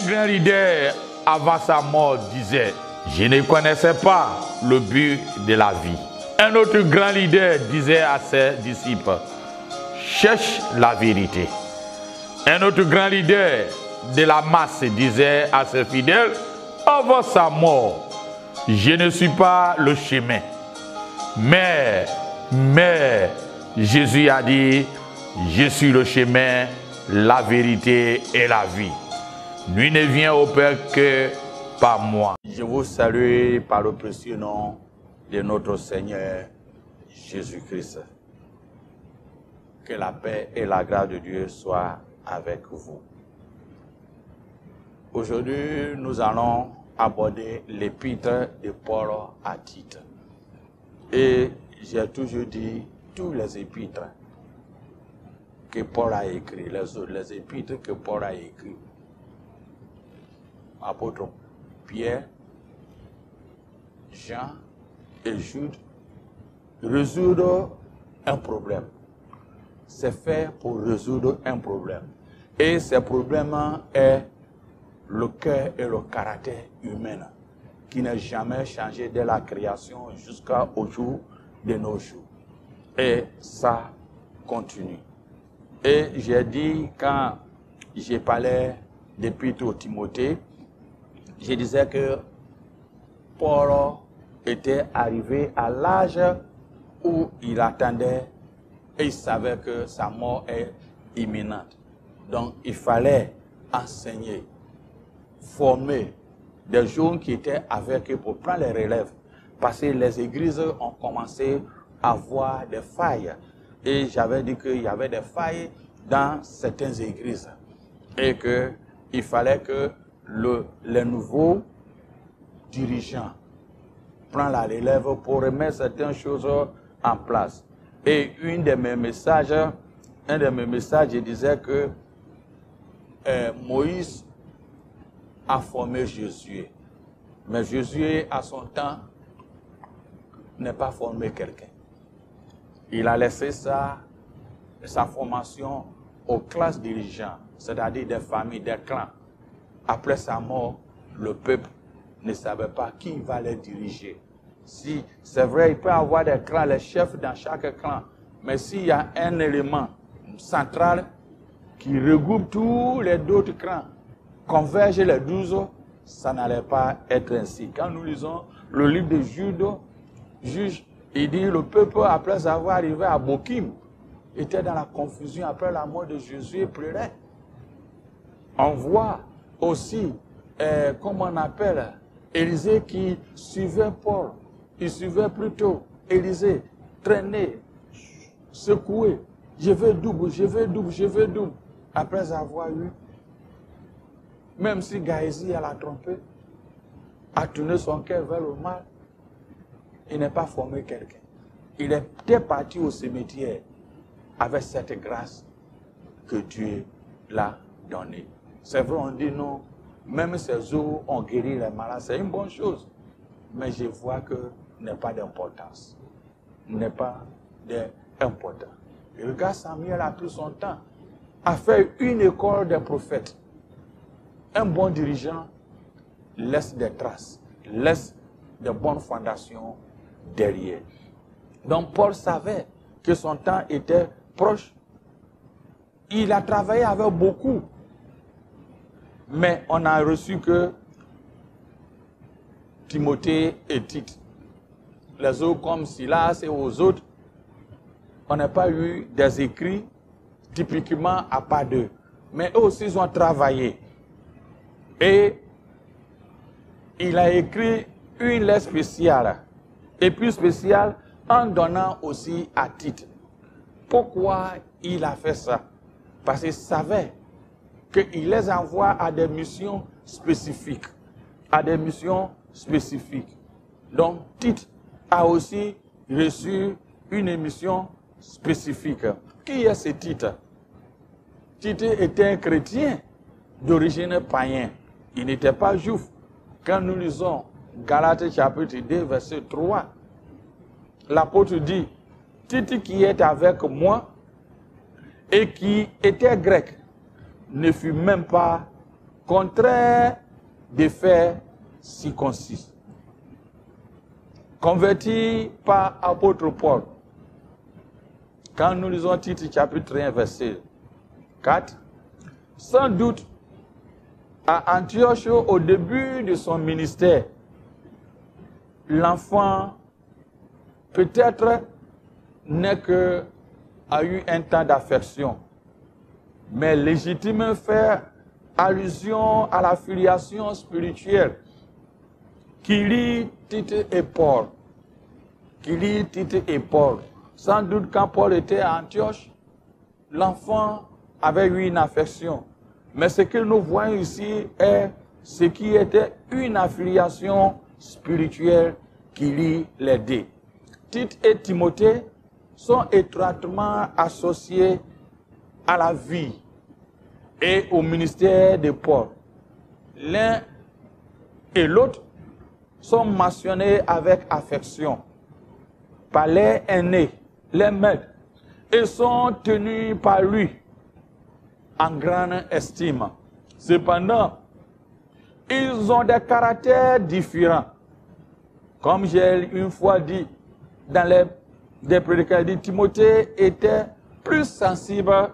Un grand leader, avant sa mort, disait, je ne connaissais pas le but de la vie. Un autre grand leader disait à ses disciples, cherche la vérité. Un autre grand leader de la masse disait à ses fidèles, avant sa mort, je ne suis pas le chemin. Mais Jésus a dit, je suis le chemin, la vérité et la vie. Nul ne vient au Père que par moi. Je vous salue par le précieux nom de notre Seigneur Jésus-Christ. Que la paix et la grâce de Dieu soient avec vous. Aujourd'hui, nous allons aborder l'épître de Paul à Tite. Et j'ai toujours dit, tous les épîtres que Paul a écrits, les épîtres que Paul a écrits, apôtre Pierre, Jean et Jude, résoudre un problème. C'est fait pour résoudre un problème. Et ce problème est le cœur et le caractère humain qui n'a jamais changé de la création jusqu'au jour de nos jours. Et ça continue. Et j'ai dit, quand j'ai parlé d'épître au Timothée, je disais que Paul était arrivé à l'âge où il attendait et il savait que sa mort est imminente. Donc il fallait enseigner, former des gens qui étaient avec eux pour prendre les relèves. Parce que les églises ont commencé à avoir des failles. Et j'avais dit qu'il y avait des failles dans certaines églises. Et qu'il fallait que les nouveaux dirigeants prennent la relève pour remettre certaines choses en place. Et un de mes messages, je disais que Moïse a formé Josué. Mais Josué, à son temps, n'a pas formé quelqu'un. Il a laissé sa formation aux classes dirigeantes, c'est-à-dire des familles, des clans. Après sa mort, le peuple ne savait pas qui va les diriger. Si c'est vrai, il peut y avoir des clans, les chefs dans chaque clan, mais s'il y a un élément central qui regroupe tous les autres clans, converge les 12, ça n'allait pas être ainsi. Quand nous lisons le livre de Juge, il dit le peuple, après avoir arrivé à Bokim, était dans la confusion après la mort de Jésus et pleurait. On voit aussi, comment on appelle, Élisée qui suivait Paul. Il suivait plutôt Élisée, traîner, secouer. Je veux double, je veux double, je veux double. Après avoir eu, même si Gaëzi l'a trompé, a tourné son cœur vers le mal, il n'est pas formé quelqu'un. Il était parti au cimetière avec cette grâce que Dieu l'a donnée. C'est vrai, on dit non, même ces eaux ont guéri les malades, c'est une bonne chose. Mais je vois que n'est pas d'importance. N'est pas d'importance. Regarde, Samuel a pris son temps à faire une école des prophètes. Un bon dirigeant laisse des traces, laisse de bonnes fondations derrière. Donc Paul savait que son temps était proche. Il a travaillé avec beaucoup. Mais on a reçu que Timothée et Tite, les autres comme Silas et aux autres, on n'a pas eu des écrits typiquement à part d'eux. Mais eux aussi, ils ont travaillé. Et il a écrit une lettre spéciale. Et plus spéciale en donnant aussi à Tite. Pourquoi il a fait ça? Parce qu'il savait qu'il les envoie à des missions spécifiques. À des missions spécifiques. Donc, Tite a aussi reçu une mission spécifique. Qui est ce Tite? Tite était un chrétien d'origine païen. Il n'était pas juif. Quand nous lisons Galates chapitre 2, verset 3, l'apôtre dit, Tite qui est avec moi et qui était grec ne fut même pas contraire des faits circoncis. Converti par apôtre Paul. Quand nous lisons Tite chapitre 1, verset 4, sans doute, à Antioche, au début de son ministère, l'enfant peut-être n'est que a eu un temps d'affection, mais légitime faire allusion à la filiation spirituelle qui lie Tite et Paul. Sans doute quand Paul était à Antioche, l'enfant avait eu une affection. Mais ce que nous voyons ici est ce qui était une affiliation spirituelle qui lie les deux. Tite et Timothée sont étroitement associés à la vie et au ministère de Paul. L'un et l'autre sont mentionnés avec affection par les aînés, les maîtres, et sont tenus par lui en grande estime. Cependant, ils ont des caractères différents. Comme j'ai une fois dit dans des prédications, Timothée était plus sensible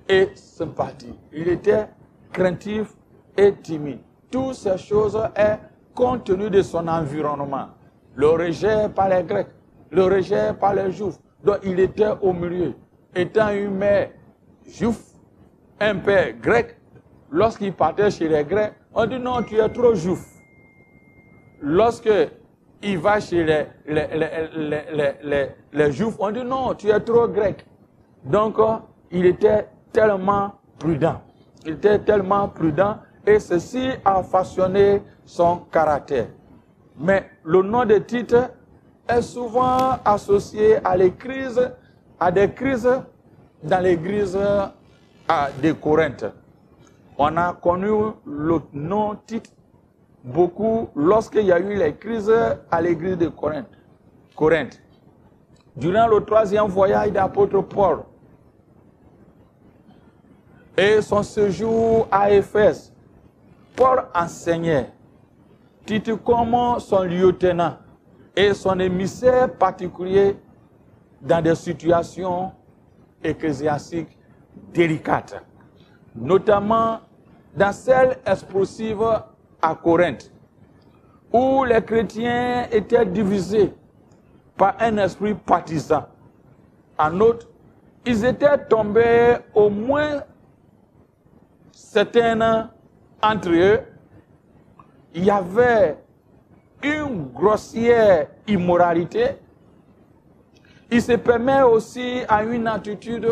et sympathique. Il était craintif et timide. Toutes ces choses sont compte tenu de son environnement. Le rejet par les Grecs, le rejet par les Juifs. Donc il était au milieu. Étant une mère juif, un père grec, lorsqu'il partait chez les Grecs, on dit non, tu es trop juif. Lorsque il va chez les Juifs, on dit non, tu es trop grec. Donc il était tellement prudent. Et ceci a façonné son caractère. Mais le nom de Tite est souvent associé à des crises dans l'église de Corinthe. On a connu le nom Tite beaucoup lorsqu'il y a eu les crises à l'église de Corinthe. Durant le 3e voyage d'apôtre Paul et son séjour à Éphèse, Paul enseignait Tite comme son lieutenant et son émissaire particulier dans des situations ecclésiastiques délicates, notamment dans celles explosives à Corinthe, où les chrétiens étaient divisés par un esprit partisan. En outre, ils étaient tombés au moins certains entre eux. Il y avait une grossière immoralité. Il se permet aussi à une attitude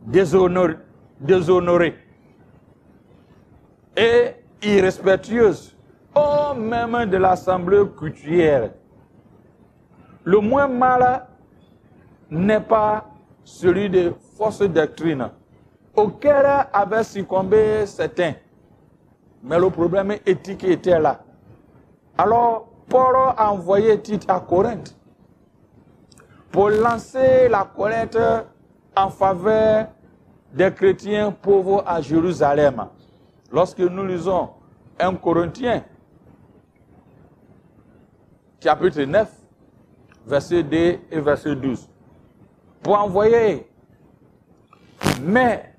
déshonorée et irrespectueuse, au même de l'assemblée coutumière. Le moins mal n'est pas celui de fausses doctrines, auquel avaient succombé certains. Mais le problème éthique était là. Alors, Paul a envoyé Tite à Corinthe pour lancer la collecte en faveur des chrétiens pauvres à Jérusalem. Lorsque nous lisons 1 Corinthiens, chapitre 9, verset 2 et verset 12, pour envoyer. Mais,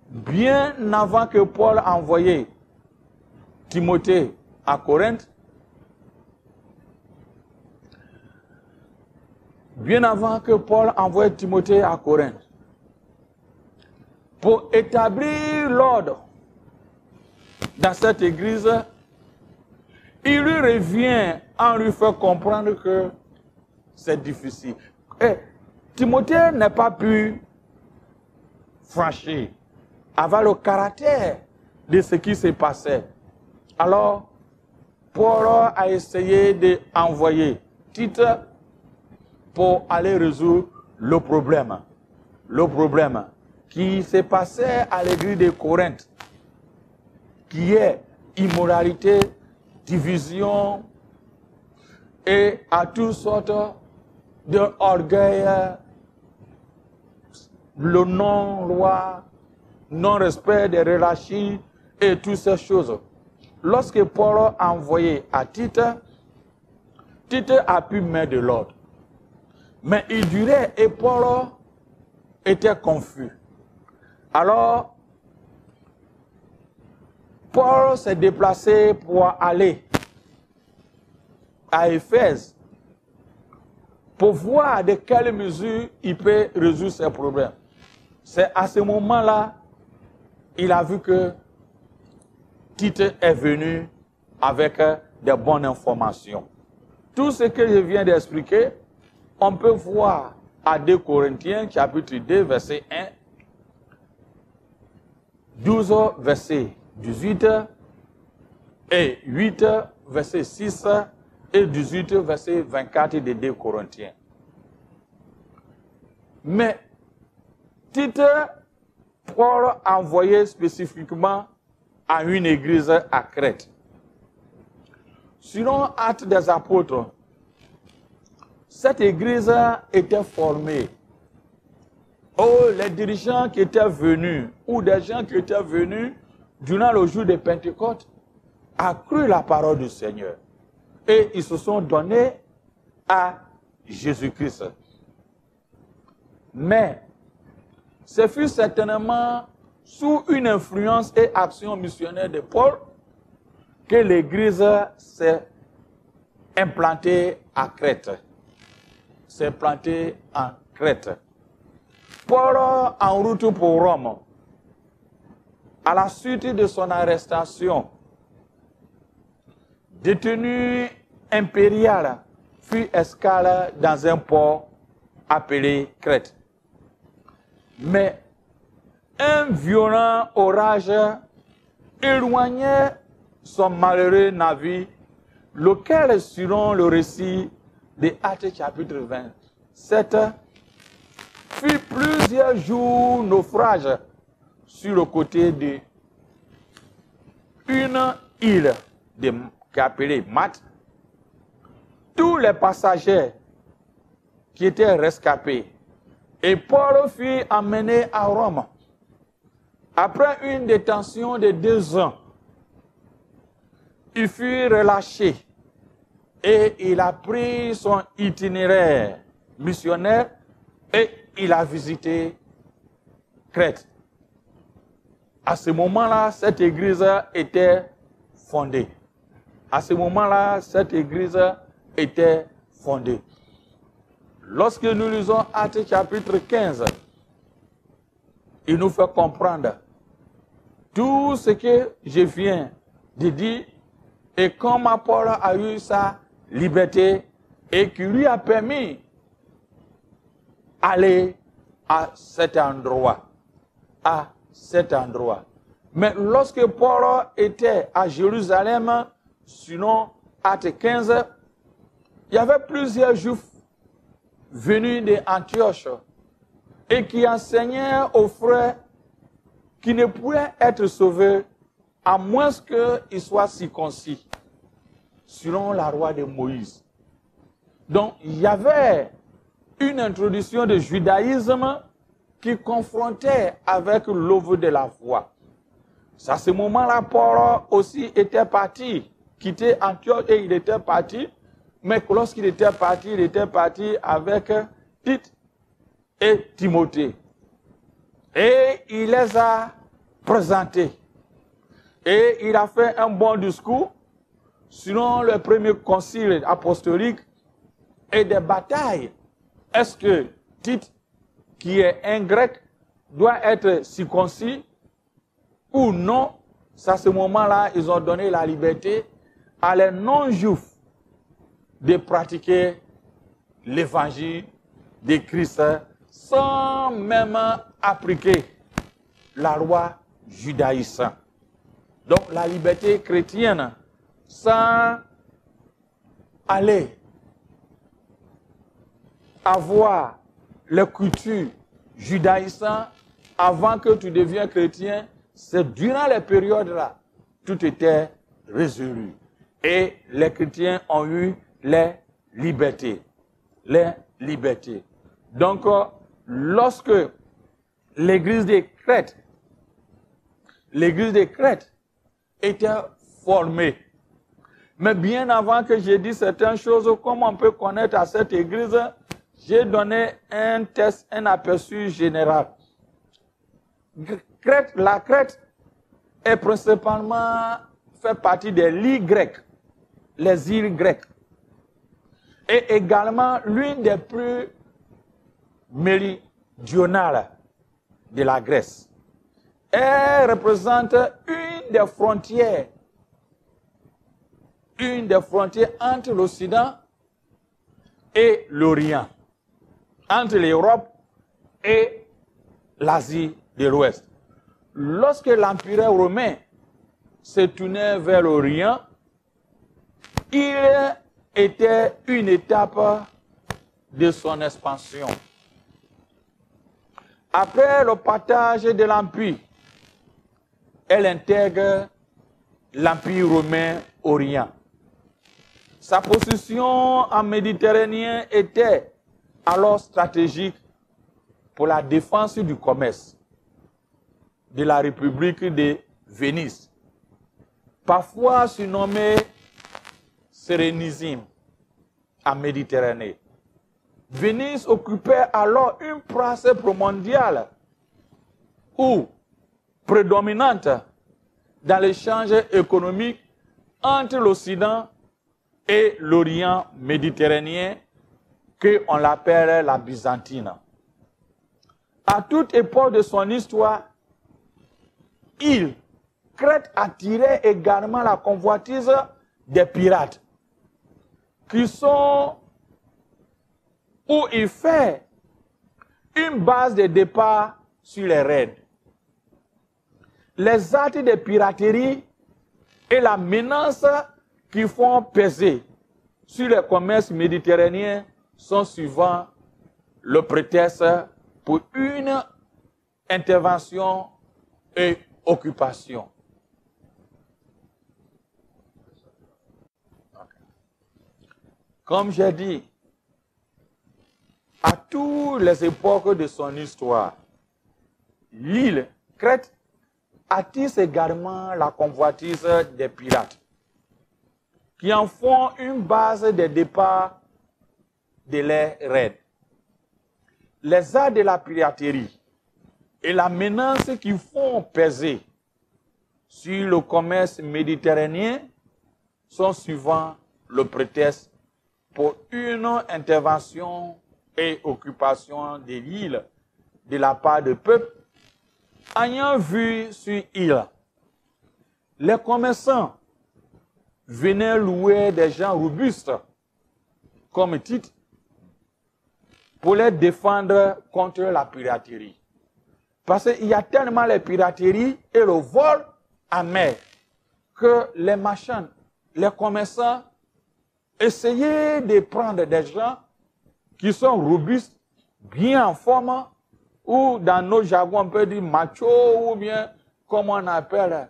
bien avant que Paul envoyé Timothée à Corinthe, pour établir l'ordre dans cette église, il lui revient en lui fait comprendre que c'est difficile. Et Timothée n'a pas pu franchir, avoir le caractère de ce qui se passait. Alors, Paul a essayé d'envoyer Tite pour aller résoudre le problème qui se passait à l'église de Corinthe, qui est immoralité, division et à toutes sortes d'orgueil, le non-loi, non-respect des relâchis, et toutes ces choses. Lorsque Paul a envoyé à Tite, Tite a pu mettre de l'ordre. Mais il durait et Paul était confus. Alors, Paul s'est déplacé pour aller à Éphèse pour voir de quelle mesure il peut résoudre ses problèmes. C'est à ce moment-là, il a vu que Tite est venu avec des bonnes informations. Tout ce que je viens d'expliquer, on peut voir à 2 Corinthiens, chapitre 2, verset 1, 12, verset 18, et 8, verset 6, et 18, verset 24 de 2 Corinthiens. Mais Tite, Paul a envoyé spécifiquement à une église à Crète. Selon Actes des Apôtres, cette église était formée. Les dirigeants qui étaient venus, ou des gens qui étaient venus durant le jour de Pentecôte, ont cru la parole du Seigneur. Et ils se sont donnés à Jésus-Christ. Mais, ce fut certainement sous une influence et action missionnaire de Paul que l'église s'est implantée à Crète. S'est plantée en Crète. Paul, en route pour Rome, à la suite de son arrestation, détenu impérial, fut escale dans un port appelé Crète. Mais un violent orage éloignait son malheureux navire, lequel, selon le récit de Actes chapitre 27, fit plusieurs jours naufrage sur le côté de une île qui est appelée Malte. Tous les passagers qui étaient rescapés, et Paul fut emmené à Rome. Après une détention de 2 ans, il fut relâché et il a pris son itinéraire missionnaire et il a visité Crète. À ce moment-là, cette église était fondée. À ce moment-là, cette église était fondée. Lorsque nous lisons Actes chapitre 15, il nous fait comprendre tout ce que je viens de dire et comment Paul a eu sa liberté et qui lui a permis d'aller à cet endroit. À cet endroit. Mais lorsque Paul était à Jérusalem, sinon Actes 15, il y avait plusieurs Juifs venus d'Antioche et qui enseignaient aux frères qui ne pouvaient être sauvés à moins qu'ils soient circoncis, selon la loi de Moïse. Donc, il y avait une introduction de judaïsme qui confrontait avec l'œuvre de la foi. À ce moment-là, Paul aussi était parti, quitter Antioche et il était parti, mais lorsqu'il était parti avec Tite et Timothée. Et il les a présentés. Et il a fait un bon discours selon le premier concile apostolique et des batailles. Est-ce que Tite, qui est un grec, doit être circoncis ou non? À ce moment-là, ils ont donné la liberté à les non-juifs de pratiquer l'évangile de Christ sans même appliquer la loi judaïque. Donc la liberté chrétienne, sans aller avoir les cultures judaïques avant que tu deviennes chrétien, c'est durant les périodes-là, tout était résolu. Et les chrétiens ont eu les libertés. Les libertés. Donc, lorsque l'église de Crète étaient formés. Mais bien avant que j'ai dit certaines choses, comme on peut connaître à cette église, j'ai donné un test, un aperçu général. La Crète est principalement fait partie des îles grecques, les îles grecques. Et également l'une des plus méridionales de la Grèce. Elle représente une des frontières entre l'Occident et l'Orient, entre l'Europe et l'Asie de l'Ouest. Lorsque l'Empire romain se tournait vers l'Orient, il était une étape de son expansion. Après le partage de l'Empire, elle intègre l'Empire romain orient. Sa position en Méditerranée était alors stratégique pour la défense du commerce de la République de Venise, parfois surnommée Sérénisme en Méditerranée. Venise occupait alors une place mondiale ou prédominante dans l'échange économique entre l'Occident et l'Orient méditerranéen, qu'on l'appelle la Byzantine. À toute époque de son histoire, Crète attirait également la convoitise des pirates, qui sont où il fait une base de départ sur les raids. Les actes de piraterie et la menace qui font peser sur le commerce méditerranéen sont souvent le prétexte pour une intervention et occupation. Comme j'ai dit, à toutes les époques de son histoire, l'île Crète attise également la convoitise des pirates, qui en font une base de départ de leurs raids. Les arts de la piraterie et la menace qui font peser sur le commerce méditerranéen sont souvent le prétexte pour une intervention et occupation de l'île de la part de peuples ayant vu sur île. Les commerçants venaient louer des gens robustes comme Tite pour les défendre contre la piraterie. Parce qu'il y a tellement de piraterie et le vol en mer que les marchands, les commerçants essayaient de prendre des gens qui sont robustes, bien en forme, ou dans nos jargons on peut dire macho, ou bien comme on appelle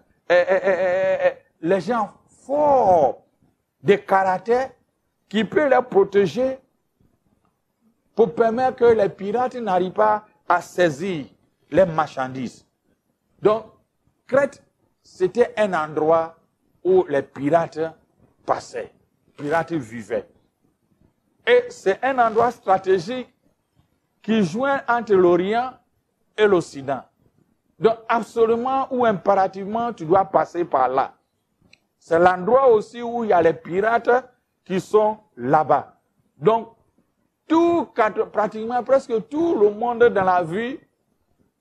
les gens forts de caractère qui peuvent les protéger pour permettre que les pirates n'arrivent pas à saisir les marchandises. Donc, Crète, c'était un endroit où les pirates passaient, les pirates vivaient. Et c'est un endroit stratégique qui joint entre l'Orient et l'Occident. Donc, absolument ou impérativement, tu dois passer par là. C'est l'endroit aussi où il y a les pirates qui sont là-bas. Donc, pratiquement presque tout le monde dans la vie,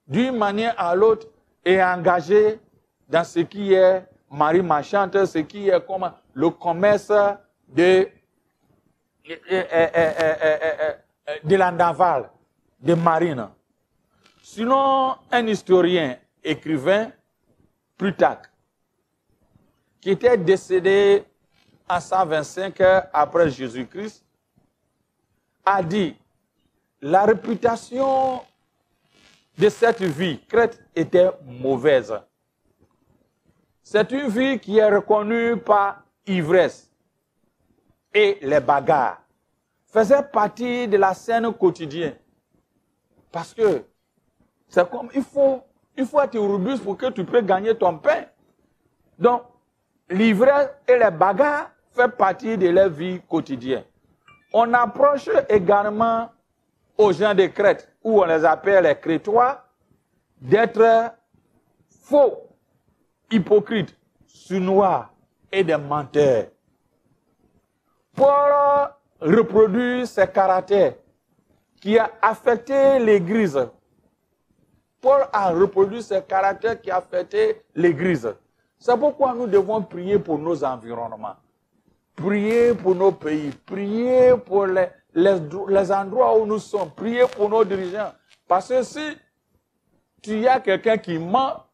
d'une manière à l'autre, est engagé dans ce qui est marine marchande, ce qui est comme le commerce de la navale, de marine. Sinon, un historien, écrivain, Plutarque, qui était décédé en 125 après Jésus-Christ, a dit la réputation de cette vie, Crète, était mauvaise. C'est une vie qui est reconnue par ivresse et les bagarres. Faisait partie de la scène quotidienne. Parce que c'est comme, il faut être robuste pour que tu puisses gagner ton pain. Donc, l'ivresse et les bagarres font partie de leur vie quotidienne. On approche également aux gens de Crète, où on les appelle les Crétois, d'être faux, hypocrites, sournois et des menteurs. Paul reproduit ces caractères qui a affecté l'Église. Paul a reproduit ces caractères qui a affecté l'Église. C'est pourquoi nous devons prier pour nos environnements, prier pour nos pays, prier pour les endroits où nous sommes, prier pour nos dirigeants. Parce que si tu as quelqu'un qui ment,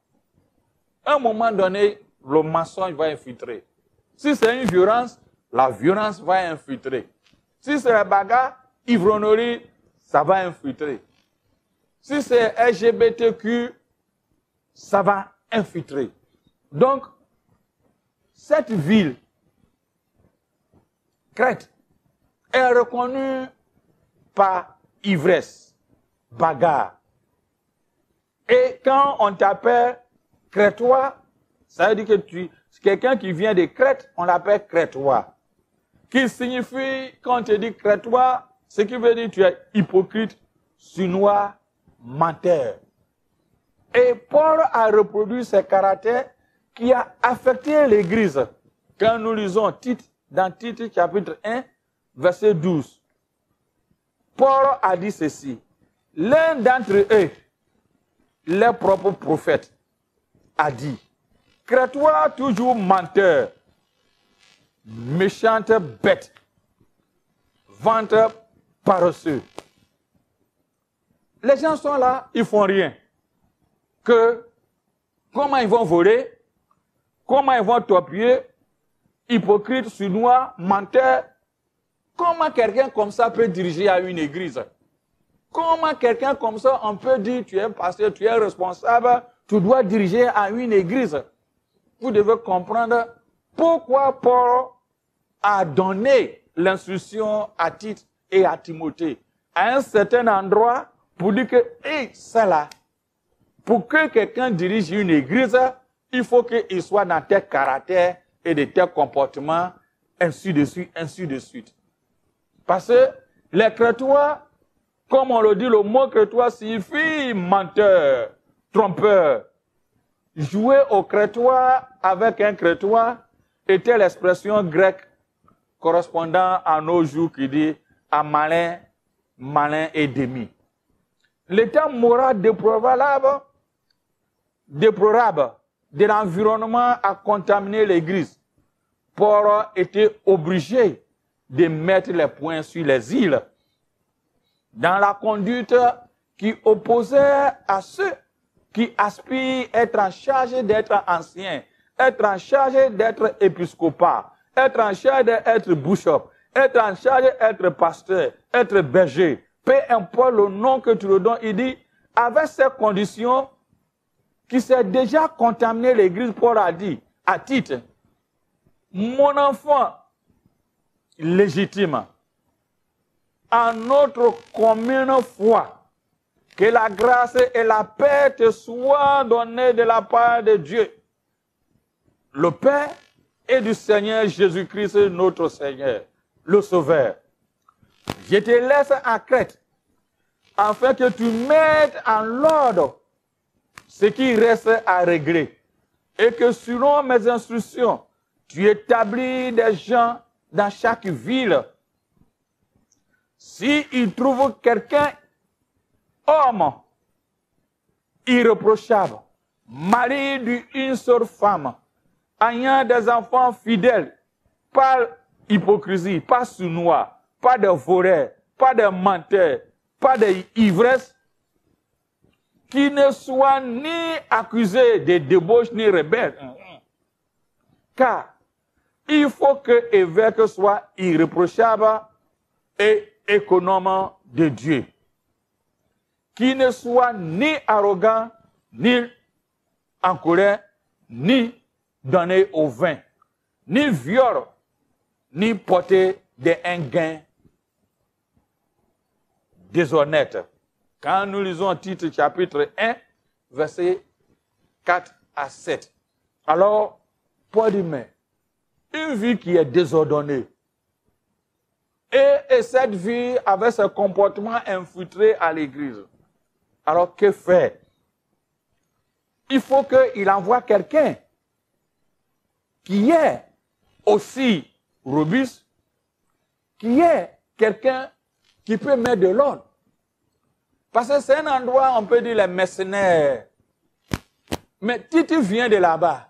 à un moment donné, le mensonge va infiltrer. Si c'est une violence, la violence va infiltrer. Si c'est la bagarre, ivrognerie, ça va infiltrer. Si c'est LGBTQ, ça va infiltrer. Donc, cette ville, Crète, est reconnue par ivresse, bagarre. Et quand on t'appelle Crétois, ça veut dire que quelqu'un qui vient de Crète, on l'appelle Crétois. Qui signifie, quand on te dit Crétois, ce qui veut dire que tu es hypocrite, sournois, menteur. Et Paul a reproduit ces caractères qui a affecté l'Église. Quand nous lisons Tite, dans Tite chapitre 1, verset 12, Paul a dit ceci. L'un d'entre eux, leur propre prophète, a dit, Crétois toujours menteur, méchante bête, ventre paresseux. Les gens sont là, ils font rien. Comment ils vont voler? Comment ils vont torpiller? Hypocrite, sournois, menteur. Comment quelqu'un comme ça peut diriger à une église? Comment quelqu'un comme ça, on peut dire, tu es pasteur, tu es responsable, tu dois diriger à une église? Vous devez comprendre pourquoi Paul a donné l'instruction à Tite et à Timothée à un certain endroit pour dire que, c'est là. Pour que quelqu'un dirige une église, il faut qu'il soit dans tel caractère et de tel comportement, ainsi de suite, ainsi de suite. Parce que les Crétois, comme on le dit, le mot Crétois signifie menteur, trompeur. Jouer au Crétois avec un Crétois était l'expression grecque correspondant à nos jours qui dit à malin, malin et demi. L'état moral déplorable de l'environnement a contaminé l'Église. Paul était obligé de mettre les points sur les îles dans la conduite qui opposait à ceux qui aspirent à être en charge d'être anciens, être en charge d'être épiscopat, être en charge d'être bishop, être en charge d'être pasteur, être berger. Peu importe le nom que tu le donnes, il dit, avec ces conditions qui s'est déjà contaminé l'Église, Paul a dit, à Tite, mon enfant légitime, à notre commune foi, que la grâce et la paix te soient données de la part de Dieu, le Père, et du Seigneur Jésus-Christ, notre Seigneur, le Sauveur. Je te laisse en Crète, afin que tu mettes en l'ordre ce qui reste à régler, et que selon mes instructions, tu établis des gens dans chaque ville. S'ils trouvent quelqu'un, homme, irréprochable, mari d'une seule femme, ayant des enfants fidèles, pas hypocrisie, pas sournois, pas de voleurs, pas de menteurs, pas d'ivresse, qui ne soit ni accusé de débauche ni rebelle. Car il faut que l'évêque soit irréprochable et économe de Dieu. Qui ne soit ni arrogant, ni en colère, ni donné au vin, ni viol, ni porter des gain déshonnête. Quand nous lisons Tite chapitre 1, versets 4 à 7. Alors, Paul dit, mais une vie qui est désordonnée. Et cette vie avait ce comportement infiltré à l'église. Alors, que faire? Il faut qu'il envoie quelqu'un qui est aussi robuste, qui est quelqu'un qui peut mettre de l'ordre. Parce que c'est un endroit, on peut dire, les mercenaires. Mais Tite vient de là-bas.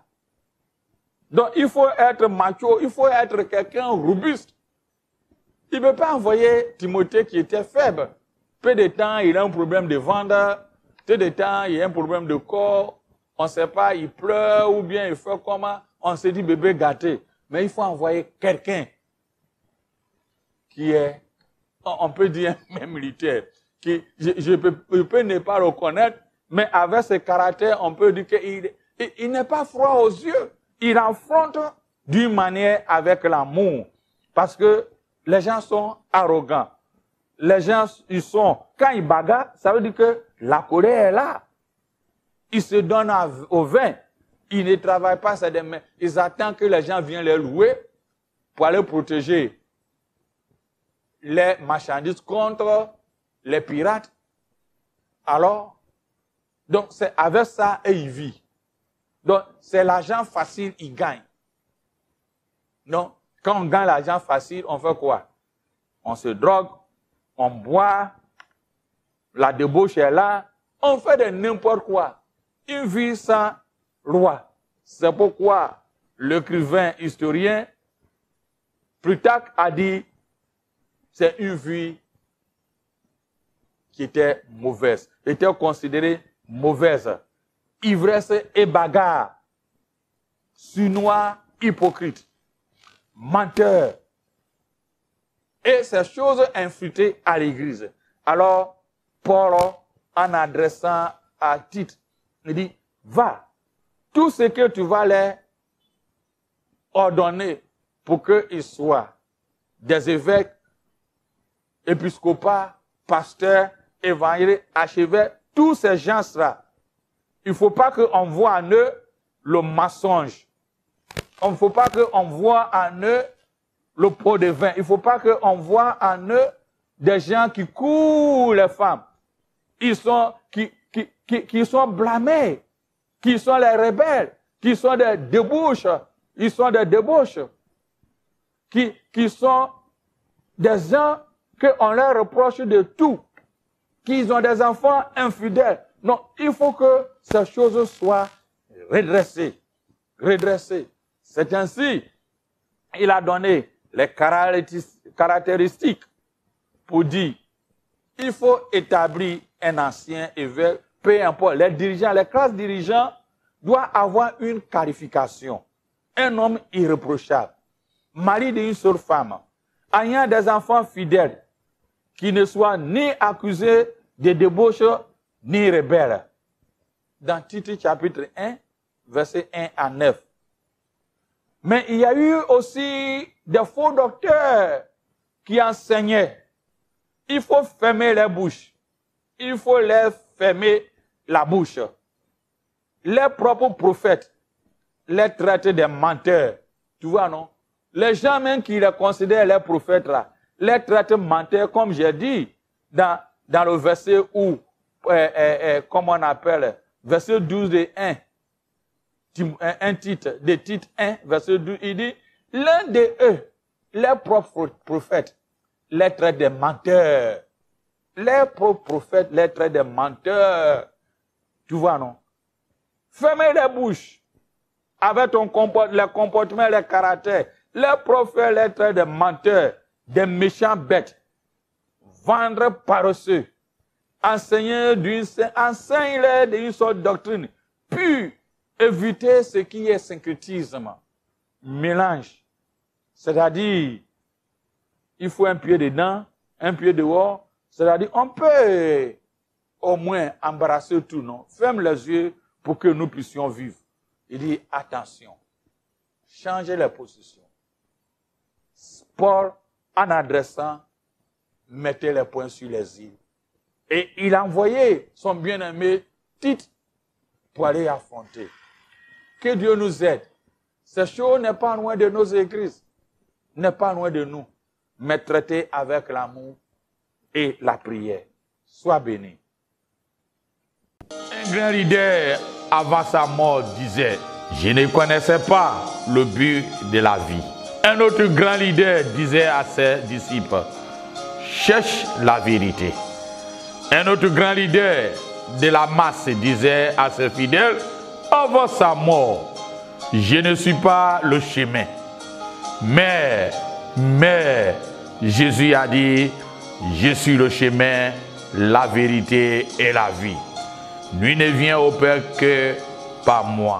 Donc, il faut être macho, il faut être quelqu'un robuste. Il ne peut pas envoyer Timothée qui était faible. Peu de temps, il a un problème de ventre. Peu de temps, il a un problème de corps. On ne sait pas, il pleure ou bien il fait comment. On se dit bébé gâté. Mais il faut envoyer quelqu'un qui est, on peut dire, un militaire. Qui, je peux ne pas reconnaître, mais avec ce caractère, on peut dire qu'il n'est pas froid aux yeux. Il affronte d'une manière avec l'amour. Parce que les gens sont arrogants. Les gens, quand ils bagarrent, ça veut dire que la colère est là. Ils se donnent au vin. Ils ne travaillent pas, ils attendent que les gens viennent les louer pour aller protéger les marchandises contre les pirates. Alors, donc c'est avec ça et il vit. Donc c'est l'argent facile, il gagne. Non, quand on gagne l'argent facile, on fait quoi? On se drogue, on boit, la débauche est là, on fait de n'importe quoi. Une vie sans loi. C'est pourquoi l'écrivain historien Plutarque a dit c'est une vie qui était mauvaise, était considérée mauvaise. Ivresse et bagarre, sournois, hypocrite, menteur. Et ces choses infiltrées à l'église. Alors, Paul, en adressant à Tite, il dit, va, tout ce que tu vas leur ordonner pour qu'ils soient des évêques, épiscopats, pasteurs, évangélistes, archevêques, tous ces gens-là, il ne faut pas qu'on voit en eux le mensonge. Il ne faut pas qu'on voit en eux le pot de vin. Il ne faut pas qu'on voit en eux des gens qui courent les femmes. Ils sont, qui sont blâmés, qui sont les rebelles, qui sont des débauches. Ils sont des débauches. Qui sont des gens qu'on leur reproche de tout. Qu'ils ont des enfants infidèles. Non, il faut que ces choses soient redressées. Redressées. C'est ainsi, il a donné les caractéristiques pour dire, il faut établir un ancien évêque, peu importe, les dirigeants, les classes dirigeants doivent avoir une qualification. Un homme irréprochable, mari d'une seule femme, ayant des enfants fidèles, qui ne soient ni accusés de débauche, ni rebelles. Dans Tite chapitre 1, versets 1 à 9. Mais il y a eu aussi des faux docteurs qui enseignaient. Il faut fermer les bouches. Il faut leur fermer la bouche. Les propres prophètes les traitent des menteurs. Tu vois, non? Les gens même qui les considèrent les prophètes là, les traitent menteurs, comme j'ai dit, dans le verset où, comment on appelle, verset 12 de 1. Un titre, de Tite 1, verset 12, il dit, l'un de eux, les propres prophètes, les traite des menteurs. Les propres prophètes, les traite des menteurs. Tu vois, non? Fermez les bouches avec ton les comportements, les caractères. Les prophètes, les traite des menteurs, des méchants bêtes. Vendre paresseux. Enseignez d'une sorte de doctrine. Puis, éviter ce qui est syncrétisme, mélange. C'est-à-dire, il faut un pied dedans, un pied dehors. C'est-à-dire, on peut au moins embrasser tout, non? Ferme les yeux pour que nous puissions vivre. Il dit, attention, changez les positions. Paul, en adressant, mettait les points sur les îles. Et il a envoyé son bien-aimé Tite pour aller affronter. Que Dieu nous aide. Ces choses n'est pas loin de nos églises, n'est pas loin de nous, mais traitées avec l'amour et la prière. Sois béni. Un grand leader, avant sa mort, disait, je ne connaissais pas le but de la vie. Un autre grand leader disait à ses disciples, cherche la vérité. Un autre grand leader de la masse disait à ses fidèles, avant sa mort, je ne suis pas le chemin. Mais Jésus a dit, je suis le chemin, la vérité et la vie. Nul ne vient au Père que par moi.